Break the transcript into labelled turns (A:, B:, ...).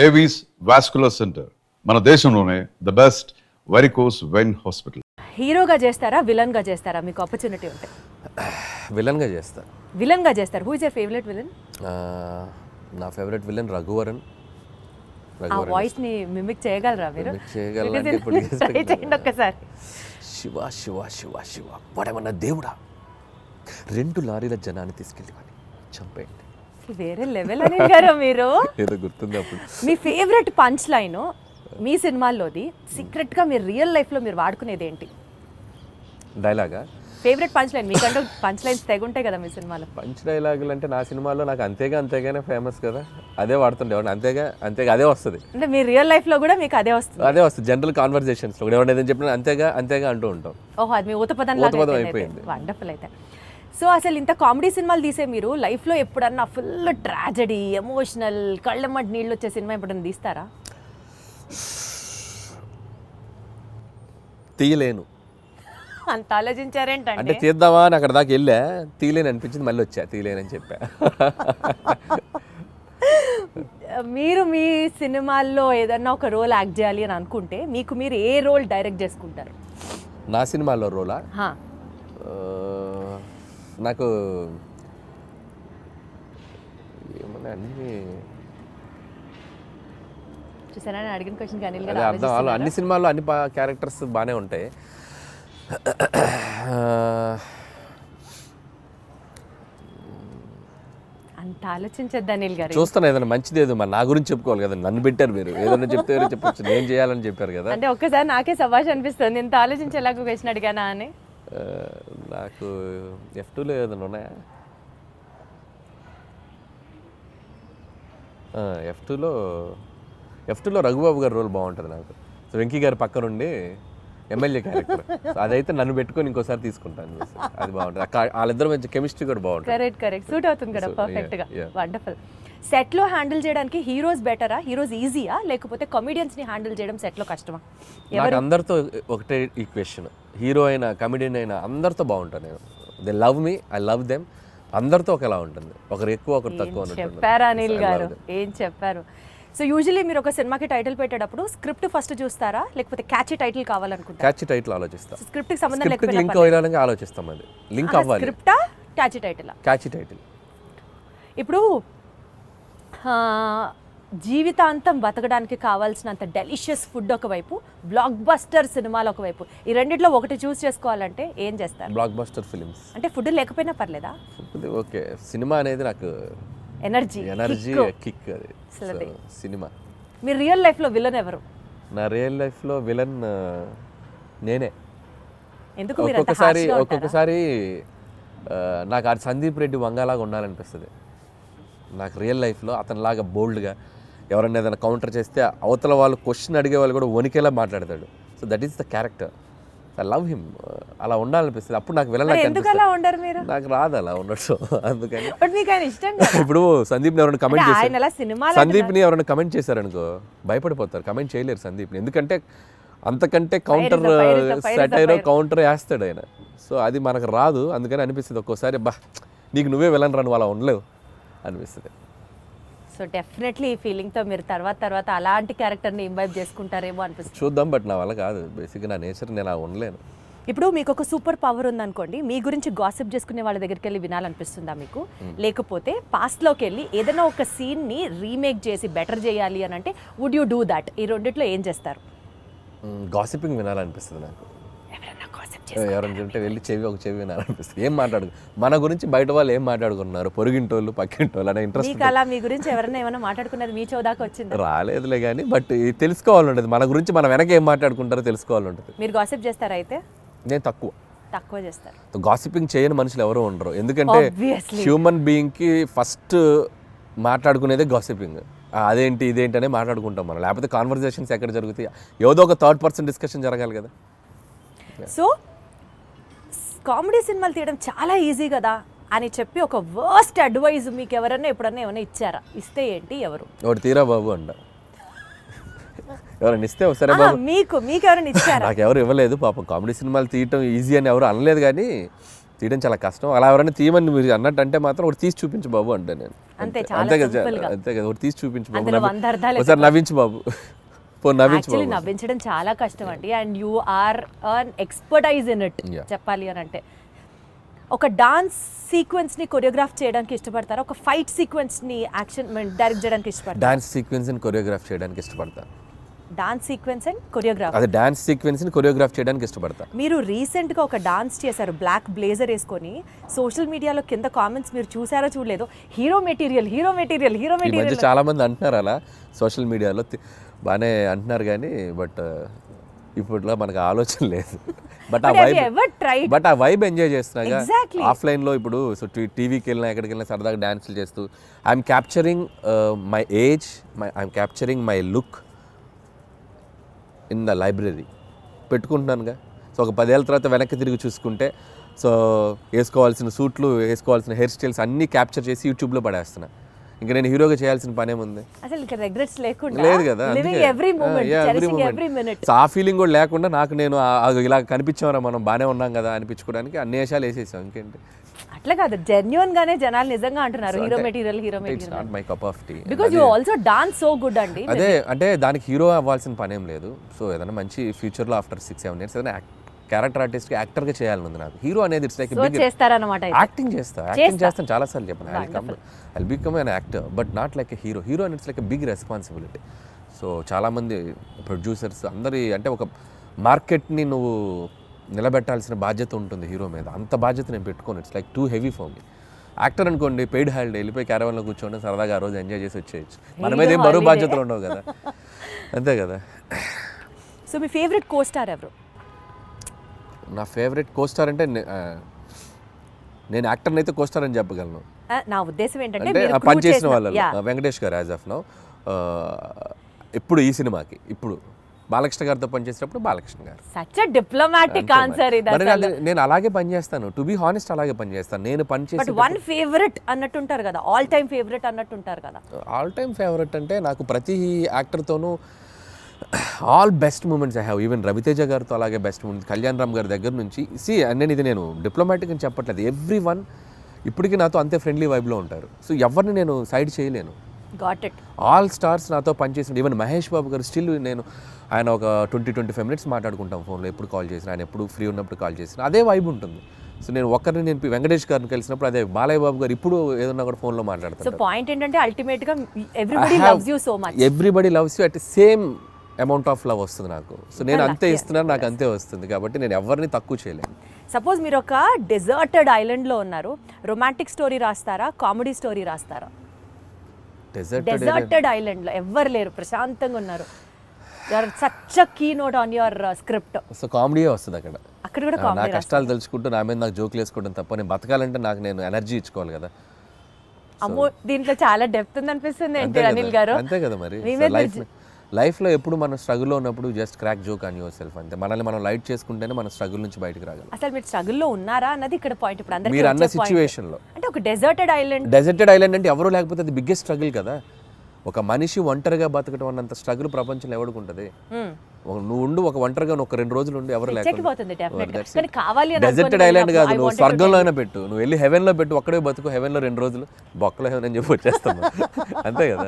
A: Avis vascular centre మన దేశంలోనే the best varicose vein hospital.
B: హీరోగా చేస్తారా విలన్ గా చేస్తారా? మీకు ఆపర్చునిటీ ఉంటే
C: విలన్గా చేస్తాను.
B: విలన్ గా చేస్తారు. Who is your favourite villain?
C: నా ఫేవరెట్ విలన్ రఘువరన్.
B: ఆ వాయిస్ ని మిమిక్ చేయగలరా మీరు?
C: చేయగలంటే ఇప్పుడు
B: ట్రై చేయండి ఒక్కసారి.
C: శివ శివ శివ శివ వాడేమన్నా దేవుడా, 2 లారీల జనాన్ని తీసుకెళ్ళి వాడిని చంపేయండి.
B: వేరే లెవెల్ అని గారు మీరు.
C: ఏదో గుర్తుంది అప్పుడు.
B: మీ ఫేవరెట్ పంచ్ లైన్ మీ సినిమాల్లోది సీక్రెట్ గా మీరు రియల్ లైఫ్ లో మీరు వాడుకునేది ఏంటి?
C: డైలాగా?
B: ఫేవరెట్ పంచ్ లైన్ మీకంటూ పంచ్ లైన్స్ తెగుంటాయి కదా మీ సినిమాలో.
C: పంచ్ డైలాగులు అంటే నా సినిమాలో నాకు అంతేగానే ఫేమస్ కదా, అదే వాడుతుండేవాడిని. అంతేగా అదే వస్తుంది. అంటే
B: మీ రియల్ లైఫ్ లో కూడా మీకు అదే వస్తుంది? జనరల్
C: కాన్వర్సేషన్స్ లో ఎవరైనా ఏదైనా చెప్పినా అంతేగా అంటూ ఉంటాం.
B: ఓహో, అది మీ ఊతపదం
C: అయిపోయింది.
B: వండర్ఫుల్. అయితే సో అసలు ఇంత కామెడీ సినిమాలు తీసే మీరు లైఫ్లో ఎప్పుడన్నా ఫుల్ ట్రాజడీ, ఎమోషనల్, కళ్ళమ్మటి నీళ్ళు వచ్చే సినిమా ఎప్పుడన్నా తీస్తారా?
C: తీయలేను.
B: అంత ఆలోచించారేంటంటే?
C: అంటే తీద్దామా అని అక్కడ దాకా వెళ్ళా, తీయలేని అనిపించింది, మళ్ళీ వచ్చా తీయలేనని చెప్పా.
B: మీరు మీ సినిమాల్లో ఏదన్నా ఒక రోల్ యాక్ట్ చేయాలి అని అనుకుంటే మీకు మీరు ఏ రోల్ డైరెక్ట్ చేసుకుంటారు?
C: నా సినిమాలో రోలా? నాకు ఏమన్నా అన్ని
B: చూసారా అడిగిన క్వశ్చన్ కానీ
C: అర్థం. అన్ని సినిమాల్లో అన్ని క్యారెక్టర్స్ బాగానే ఉంటాయి.
B: అంత ఆలోచించద్దు అనిల్ గారు.
C: చూస్తాను ఏదైనా మంచిది, ఏదో మరి నా గురించి చెప్పుకోవాలి కదా, నన్ను పెట్టారు మీరు, ఏదైనా చెప్తే చెప్పొచ్చు, నేను చేయాలని చెప్పారు కదా.
B: అంటే ఒక్కసారి నాకే సభాష్ అనిపిస్తుంది ఇంత ఆలోచించేలాగా క్వశ్చన్ అడిగానా అని.
C: నాకు F2లో ఏదైనా ఉన్నాయా? F2లో రఘుబాబు గారి రోల్ బాగుంటుంది నాకు. సో వెంకీ గారి పక్క నుండి ఎమ్మెల్యే క్యారెక్టర్, అదైతే నన్ను పెట్టుకొని ఇంకోసారి తీసుకుంటాను. అది బాగుంటుంది. వాళ్ళిద్దరు మంచి కెమిస్ట్రీ కూడా బాగుంటుంది.
B: కరెక్ట్ సూట్ అవుతుంది కదా పర్ఫెక్ట్ గా. వండర్ఫుల్. సెట్ లో హ్యాండిల్ చేయడానికి హీరోస్ బెటరా, హీరోస్ ఈజీయా, లేకపోతే కామెడియన్స్ ని హ్యాండిల్ చేయడం సెట్ లో కష్టమా?
C: నాకు అందరితో ఒకటే ఈక్వేషన్, హీరో అయినా కమెడియన్ అయినా అందరితో బాగుంటాను నేను. They love me, I love them. అందరితో ఒకలా ఉంటుంది, ఒకరు ఎక్కువ ఒకరు తక్కువ.
B: చెప్పారు అనిల్ గారు, ఏం చెప్పారు. సో యూజువల్లీ మీరు ఒక సినిమాకి టైటిల్ పెట్టేటప్పుడు స్క్రిప్ట్ ఫస్ట్ చూస్తారా, లేకపోతే క్యాచీ టైటిల్ కావాలనుకుంటారా?
C: క్యాచీ టైటిల్ ఆలోచిస్తాం.
B: స్క్రిప్ట్ కి సంబంధం లేకపోతే
C: లింక్ అవ్వాలని ఆలోచిస్తాం. అది లింక్ అవ్వాలి.
B: స్క్రిప్టా క్యాచీ టైటిలా?
C: Catchy title.
B: ఇప్పుడు జీవితాంతం బతకడానికి కావాల్సినంత డెలిషియస్ ఫుడ్ ఒకవైపు, బ్లాక్ బస్టర్ సినిమాలు ఒకవైపు, ఈ రెండిట్లో ఒకటి చూస్ చేసుకోవాలంటే ఏం చేస్తారు?
C: Blockbuster films.
B: అంటే ఫుడ్ లేకపోయినా పర్లేదా?
C: ఓకే, సినిమా అనేది నాకు ఎనర్జీ కిక్. అది సినిమా.
B: మీ రియల్ లైఫ్లో విలన్ ఎవరు?
C: నా రియల్ లైఫ్లో విలన్ నేనే.
B: ఎందుకు?
C: ఒక్కొక్కసారి నాకు ఆ సందీప్ రెడ్డి వంగలాగా ఉండాలనిపిస్తుంది. నాకు రియల్ లైఫ్లో అతనిలాగా బోల్డ్గా ఎవరైనా ఏదైనా కౌంటర్ చేస్తే అవతల వాళ్ళు క్వశ్చన్ అడిగే వాళ్ళు కూడా వణికేలా మాట్లాడతాడు. So that is the character. I love him. అలా ఉండాలనిపిస్తుంది. అప్పుడు నాకు విలన్ నాకు రాదు అలా ఉండడం. అందుకని ఇప్పుడు సందీప్ని ఎవరైనా కమెంట్ చేశారు, సందీప్ని ఎవరైనా కమెంట్ చేశారనుకో భయపడిపోతారు, కమెంట్ చేయలేరు సందీప్ని. ఎందుకంటే అంతకంటే కౌంటర్ సెటైరో కౌంటర్ వేస్తాడు ఆయన. సో అది మనకు రాదు. అందుకని అనిపిస్తుంది ఒక్కోసారి, బా నీకు నువ్వే విలన్ రా, నువ్వు అలా ఉండలేవు అనిపిస్తుంది.
B: సో డెఫినెట్లీ ఈ ఫీలింగ్తో మీరు తర్వాత అలాంటి క్యారెక్టర్ని ఇంబైబ్ చేసుకుంటారేమో అనిపిస్తుంది.
C: చూద్దాం. బట్ నా వల్ల కాదు, బేసిక్గా నా నేచర్, నేను అలా ఉండలేను.
B: ఇప్పుడు మీకు ఒక సూపర్ పవర్ ఉందనుకోండి, మీ గురించి గాసిప్ చేసుకునే వాళ్ళ దగ్గరికి వెళ్ళి వినాలనిపిస్తుందా మీకు? లేకపోతే పాస్ట్లోకి వెళ్ళి ఏదైనా ఒక సీన్ని రీమేక్ చేసి బెటర్ చేయాలి అని అంటే వుడ్ యూ డూ దాట్? ఈ రెండిట్లో ఏం చేస్తారు?
C: గాసిపింగ్ వినాలనిపిస్తుంది నాకు. ఎవరైనా చెప్తే వెళ్ళి ఒక చెవి వినాలనిపిస్తుంది. ఏం మాట్లాడు మన గురించి బయట వాళ్ళు ఏం మాట్లాడుకున్నారు, పొరుగింటోళ్ళు పక్కింటోళ్ళు అనే ఇంట్రెస్ట్.
B: అలా మీ గురించి ఎవరైనా ఏమైనా మాట్లాడుకున్నది మీ చోదాకా వచ్చింది?
C: రాలేదులే కానీ, బట్ తెలుసుకోవాలంటది మన గురించి, మన వెనక ఏం మాట్లాడుకుంటారో తెలుసుకోవాలంటది.
B: మీరు గాసిప్ చేస్తారా? అయితే నేను తక్కువ చేస్తారు.
C: గాసిపింగ్ చేయని మనుషులు ఎవరు ఉండరు. ఎందుకంటే హ్యూమన్ బీయింగ్కి ఫస్ట్ మాట్లాడుకునేదే గాసిపింగ్. అదేంటి ఇదేంటి అనే మాట్లాడుకుంటాం మనం, లేకపోతే కాన్వర్జేషన్స్ ఎక్కడ జరుగుతాయి? ఏదో ఒక థర్డ్ పర్సన్ డిస్కషన్ జరగాలి కదా.
B: సో కామెడీ సినిమాలు తీయడం చాలా ఈజీ కదా అని చెప్పి ఒక వర్స్ట్ అడ్వైజ్ మీకు ఎవరైనా ఎప్పుడన్నా ఏమైనా ఇచ్చారా? ఇస్తే ఏంటి? ఎవరు?
C: ఒకటి తీరా బాబు అంట. ఎవరైనా ఇస్తే సరే బాబు.
B: మీకు ఎవరైనా ఇచ్చారా?
C: నాకు ఎవరు ఇవ్వలేదు పాపం. కామెడీ సినిమాలు తీయటం ఈజీ అని ఎవరు అనలేదు, కానీ తీయడం చాలా కష్టం. అలా ఎవరైనా తీయమని మీరు అన్నట్టు అంటే మాత్రం ఒకటి తీసి చూపించు బాబు అంటే నేను
B: అంతే, చాలా
C: అంతే కదా
B: simple గా.
C: అంతే కదా ఒకటి తీసి చూపించు బాబు
B: అందులో 100 అర్థాలు
C: ఒకసారి నవ్వించు బాబు నవ్వించు
B: యాక్చువల్లీ
C: బాబు
B: నవ్వించడం చాలా కష్టం అండి, and you are an expertise in it
C: Yeah.
B: చెప్పాలి అని అంటే. ఒక డాన్స్ సీక్వెన్స్ ని కొరియోగ్రాఫ్ చేయడానికి ఇష్టపడతారా, ఒక ఫైట్ సీక్వెన్స్ ని యాక్షన్ డైరెక్ట్ చేయడానికి ఇష్టపడతారా?
C: డాన్స్ సీక్వెన్స్ ని కొరియోగ్రాఫ్ చేయడానికి ఇష్టపడతా.
B: Dance sequence and choreograph.
C: అదే డాన్స్ సీక్వెన్స్ ని కొరియోగ్రాఫ్ చేయడానికి ఇష్టపడతా.
B: మీరు రీసెంట్ గా ఒక డాన్స్ చేశారు బ్లాక్ బ్లేజర్ వేసుకొని, సోషల్ మీడియాలో కింద కామెంట్స్ మీరు చూసారో చూడలేదో, hero material hero material hero
C: ఈ మధ్య
B: మెటీరియల్.
C: చాలా మంది అంటున్నారు అలా సోషల్ మీడియాలో బాగానే అంటున్నారు కానీ బట్ ఇప్పట్లో మనకు ఆలోచన లేదు. బట్ ఆ వైబ్ ఎంజాయ్ చేస్తున్నాగా
B: Exactly.
C: ఆఫ్లైన్లో ఇప్పుడు సో టీవీకి వెళ్ళినా ఎక్కడికి వెళ్ళినా సరదాగా డాన్సులు చేస్తూ I'm capturing my age I'm capturing my look in the library పెట్టుకుంటున్నానుగా. సో ఒక 10 ఏళ్ళ తర్వాత వెనక్కి తిరిగి చూసుకుంటే సో వేసుకోవాల్సిన సూట్లు వేసుకోవాల్సిన హెయిర్ స్టైల్స్ అన్నీ క్యాప్చర్ చేసి యూట్యూబ్లో పడేస్తున్నా. ఇంకా నేను హీరోగా చేయాల్సిన పనేముంది?
B: అసలు ఇంకా రిగ్రెట్స్ లేకుండా
C: లేదు కదా,
B: living every moment, cherishing every minute.
C: So ఆ ఫీలింగ్ కూడా లేకుండా నాకు నేను ఇలా కనిపించామరా మనం బాగానే ఉన్నాం కదా అనిపించుకోవడానికి అన్ని వేషాలు వేసేసాం. ఇంకేంటి
B: అట్లా కాదు, జెన్యున్ గానే జనాలు నిజంగా అంటున్నారు hero material hero
C: it's
B: material,
C: not my cup of tea.
B: Because you also dance so good అండి.
C: అదే అంటే దానికి హీరో అవ్వాల్సిన పనేం లేదు. సో ఏదైనా మంచి ఫ్యూచర్లో ఆఫ్టర్ 6-7 years ఏదైనా క్యారెక్టర్ ఆర్టిస్ట్కి యాక్టర్గా చేయాలని ఉంది నాకు. హీరో అనేది ఇట్స్ లైక్
B: సో చేస్తారన్నమాట.
C: యాక్టింగ్ చేస్తాను చాలాసార్లు చెప్పాను I become an actor but not like a hero. Hero అని it's like a big responsibility. So చాలామంది ప్రొడ్యూసర్స్ అందరి అంటే ఒక మార్కెట్ని నువ్వు నిలబెట్టాల్సిన బాధ్యత ఉంటుంది హీరో మీద. అంత బాధ్యత నేను పెట్టుకోను. It's like too heavy for me. Actor అనుకోండి పెయిడ్ హాలిడే వెళ్ళిపోయి క్యారవాన్లో కూర్చోండి సరదాగా ఆ రోజు ఎంజాయ్ చేసి వచ్చేయచ్చు. మన మీద ఏం బరువు బాధ్యతలు ఉండవు కదా, అంతే కదా.
B: సో మీ ఫేవరెట్ కో స్టార్ ఎవరు?
C: నా ఫేవరెట్ కోస్టార్ అంటే నేను యాక్టర్ని అయితే కోస్టార్ అని చెప్పగలను.
B: నా ఉద్దేశం ఏంటంటే
C: అంటే
B: మీరు
C: పనిచేసిన వాళ్ళు వెంకటేష్ గారు యాజ్ ఆఫ్ నౌ ఇప్పుడు ఈ సినిమాకి ఇప్పుడు బాలకృష్ణ గారితో పనిచేసినప్పుడు బాలకృష్ణ గారు.
B: సచ్ ఎ డిప్లొమాటిక్ ఆన్సర్ ఇది.
C: నేను అలాగే పనిచేస్తాను, టు బి హానెస్ట్ అలాగే పనిచేస్తాను. నేను
B: బట్
C: పనిచేసి
B: వన్ ఫేవరెట్ అన్నట్టుంటారు కదా, ఆల్ టైమ్ ఫేవరెట్ అన్నట్టుంటారు కదా.
C: ఆల్ టైమ్ ఫేవరెట్ అంటే నాకు ప్రతి యాక్టర్తోనూ all best moments I have. Even Raviteja గారితో అలాగే బెస్ట్ మూమెంట్స్, కళ్యాణ్ రామ్ గారి దగ్గర నుంచి నేను డిప్లొమాటిక్ అని చెప్పట్లేదు. ఎవ్రీ వన్ ఇప్పటికీ నాతో అంతే ఫ్రెండ్లీ వైబ్లో ఉంటారు. సో ఎవరిని నేను సైడ్ చేయలేను.
B: Got it.
C: ఆల్ స్టార్స్ నాతో పనిచేసిన ఈవెన్ మహేష్ బాబు గారు స్టిల్ ఆయన ఒక 20-25 minutes మాట్లాడుకుంటాం ఫోన్లో. ఎప్పుడు కాల్ చేసిన ఆయన ఎప్పుడు ఫ్రీ ఉన్నప్పుడు కాల్ చేసిన అదే వైబ్ ఉంటుంది. సో నేను వెంకటేష్ గారిని కలిసినప్పుడు అదే బాలయ్య బాబు గారు ఇప్పుడు ఏదన్నా కూడా ఫోన్లో మాట్లాడతారు.
B: సో పాయింట్ ఏంటంటే అల్టిమేట్ గా everybody loves you so much.
C: Everybody loves you at same amount of love వస్తుంది నాకు. సో నేను అంతే ఇస్తున్నాను, నాకు అంతే వస్తుంది. కాబట్టి నేను ఎవరిని తక్కువ చేయలేను.
B: సపోజ్ మీరు ఒక డెజర్టెడ్ ఐలాండ్ లో ఉన్నారు, రొమాంటిక్ స్టోరీ రాస్తారా, కామెడీ స్టోరీ రాస్తారా? డెజర్టెడ్ ఐలాండ్ లో ఎవ్వరు లేరు, ప్రశాంతంగా ఉన్నారు, such a key note on your script.
C: So కామెడీయే వస్తుంది అక్కడ.
B: అక్కడ కూడా
C: నా
B: కామెడీ.
C: కష్టాలు తెలుసుకుంటూ నా మీద నాకు జోకులు వేసుకోవడం తప్ప నేను బతకాలంటే నాకు నేను ఎనర్జీ ఇచ్చుకోవాలి కదా.
B: అమ్మో, దీంట్లో చాలా డెప్త్ ఉంది అనిపిస్తుంది ఏంటి అనిల్ గారు?
C: అంతే కదా మరి. లైఫ్లో ఎప్పుడు మనం స్ట్రగుల్లో ఉన్నప్పుడు just crack joke on your self అంతే. మనల్ని మనం లైట్ చేసుకుంటేనే మన స్ట్రగుల్ నుంచి బయటకు రాగలం.
B: అసలు మీరు స్ట్రగుల్లో ఉన్నారా అన్నది ఇక్కడ పాయింట్. ఇప్పుడు అందరికీ
C: మీరు అన్న
B: వచ్చే point.
C: సిచ్యువేషన్లో
B: అంటే ఒక డెజర్టెడ్ ఐలాండ్
C: అంటే ఎవరు లేకపోతే అది బిగ్గెస్ట్ స్ట్రగుల్ కదా. ఒక మనిషి ఒంటరిగా బతకడం అన్నంత స్ట్రగుల్ ప్రపంచంలో ఎవరికి ఉంటుంది? నువ్వు ఉండు ఒక ఒంటరిగా ఒక 2 రోజులు ఉండి ఎవరు లేకపోతే. డెజర్టెడ్ ఐలాండ్ కాదు, నువ్వు స్వర్గంలో అయినా పెట్టు, నువ్వు వెళ్ళి హెవెన్లో పెట్టు, ఒక్కడే బతుకు, హెవెన్లో 2 రోజులు బొక్కలో హెవెన్ అని చెప్పి వచ్చేస్తాను. అంతే కదా.